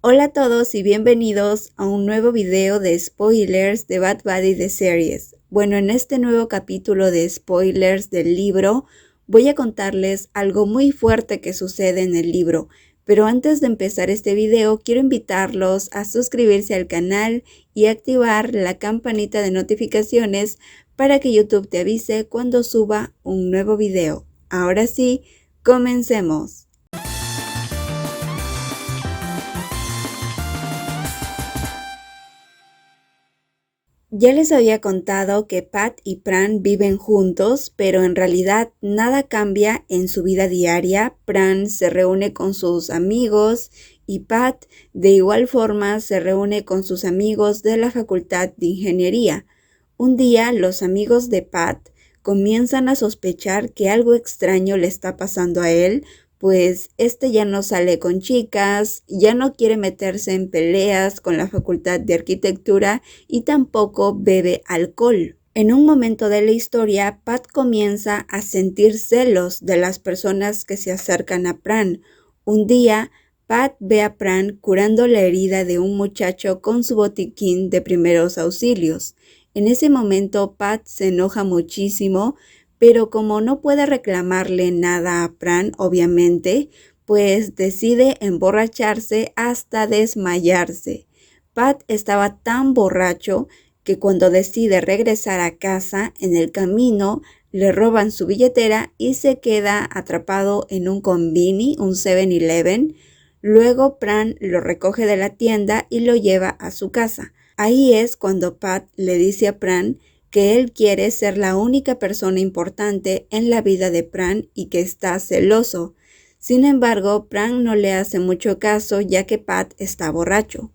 Hola a todos y bienvenidos a un nuevo video de spoilers de Bad Buddy The Series. Bueno, en este nuevo capítulo de spoilers del libro voy a contarles algo muy fuerte que sucede en el libro. Pero antes de empezar este video quiero invitarlos a suscribirse al canal y activar la campanita de notificaciones para que YouTube te avise cuando suba un nuevo video. Ahora sí, comencemos. Ya les había contado que Pat y Pran viven juntos, pero en realidad nada cambia en su vida diaria. Pran se reúne con sus amigos y Pat de igual forma se reúne con sus amigos de la Facultad de Ingeniería. Un día los amigos de Pat comienzan a sospechar que algo extraño le está pasando a él, pues este ya no sale con chicas, ya no quiere meterse en peleas con la Facultad de Arquitectura y tampoco bebe alcohol. En un momento de la historia, Pat comienza a sentir celos de las personas que se acercan a Pran. Un día, Pat ve a Pran curando la herida de un muchacho con su botiquín de primeros auxilios. En ese momento, Pat se enoja muchísimo, pero como no puede reclamarle nada a Pran, obviamente, pues decide emborracharse hasta desmayarse. Pat estaba tan borracho que cuando decide regresar a casa, en el camino le roban su billetera y se queda atrapado en un convini, un 7-Eleven. Luego Pran lo recoge de la tienda y lo lleva a su casa. Ahí es cuando Pat le dice a Pran que él quiere ser la única persona importante en la vida de Pran y que está celoso. Sin embargo, Pran no le hace mucho caso ya que Pat está borracho.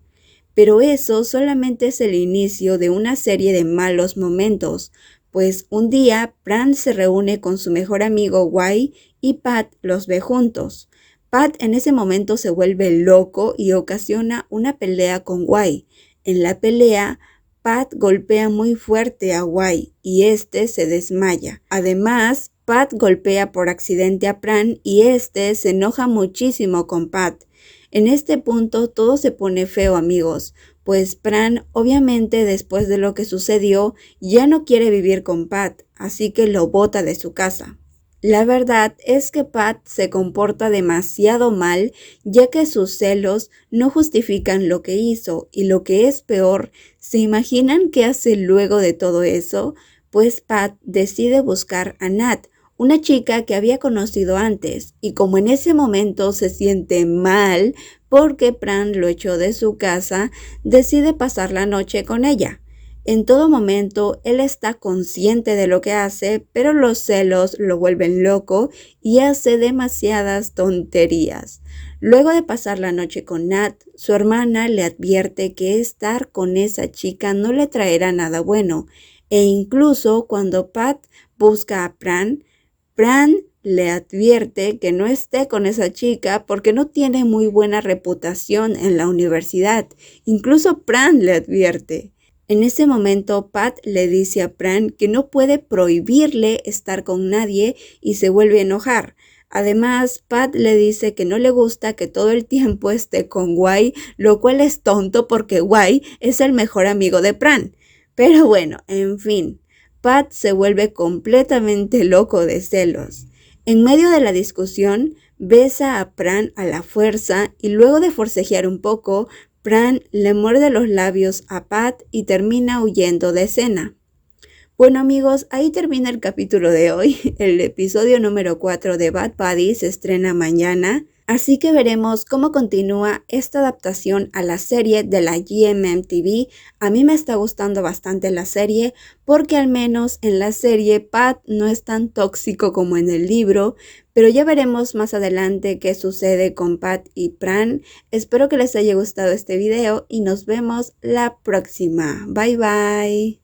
Pero eso solamente es el inicio de una serie de malos momentos, pues un día Pran se reúne con su mejor amigo Wai y Pat los ve juntos. Pat en ese momento se vuelve loco y ocasiona una pelea con Wai. En la pelea, Pat golpea muy fuerte a Wai y este se desmaya. Además, Pat golpea por accidente a Pran y este se enoja muchísimo con Pat. En este punto todo se pone feo, amigos, pues Pran obviamente después de lo que sucedió ya no quiere vivir con Pat, así que lo bota de su casa. La verdad es que Pat se comporta demasiado mal, ya que sus celos no justifican lo que hizo y lo que es peor, ¿se imaginan qué hace luego de todo eso? Pues Pat decide buscar a Nat, una chica que había conocido antes, y como en ese momento se siente mal porque Pran lo echó de su casa, decide pasar la noche con ella. En todo momento, él está consciente de lo que hace, pero los celos lo vuelven loco y hace demasiadas tonterías. Luego de pasar la noche con Nat, su hermana le advierte que estar con esa chica no le traerá nada bueno, e incluso cuando Pat busca a Pran le advierte que no esté con esa chica porque no tiene muy buena reputación en la universidad. Incluso Pran le advierte. En ese momento, Pat le dice a Pran que no puede prohibirle estar con nadie y se vuelve a enojar. Además, Pat le dice que no le gusta que todo el tiempo esté con Wai, lo cual es tonto porque Wai es el mejor amigo de Pran. Pero bueno, en fin, Pat se vuelve completamente loco de celos. En medio de la discusión, besa a Pran a la fuerza y luego de forcejear un poco, Pran le muerde los labios a Pat y termina huyendo de escena. Bueno amigos, ahí termina el capítulo de hoy. El episodio número 4 de Bad Buddy se estrena mañana, así que veremos cómo continúa esta adaptación a la serie de la GMM-TV. A mí me está gustando bastante la serie porque al menos en la serie Pat no es tan tóxico como en el libro, pero ya veremos más adelante qué sucede con Pat y Pran. Espero que les haya gustado este video y nos vemos la próxima. Bye bye.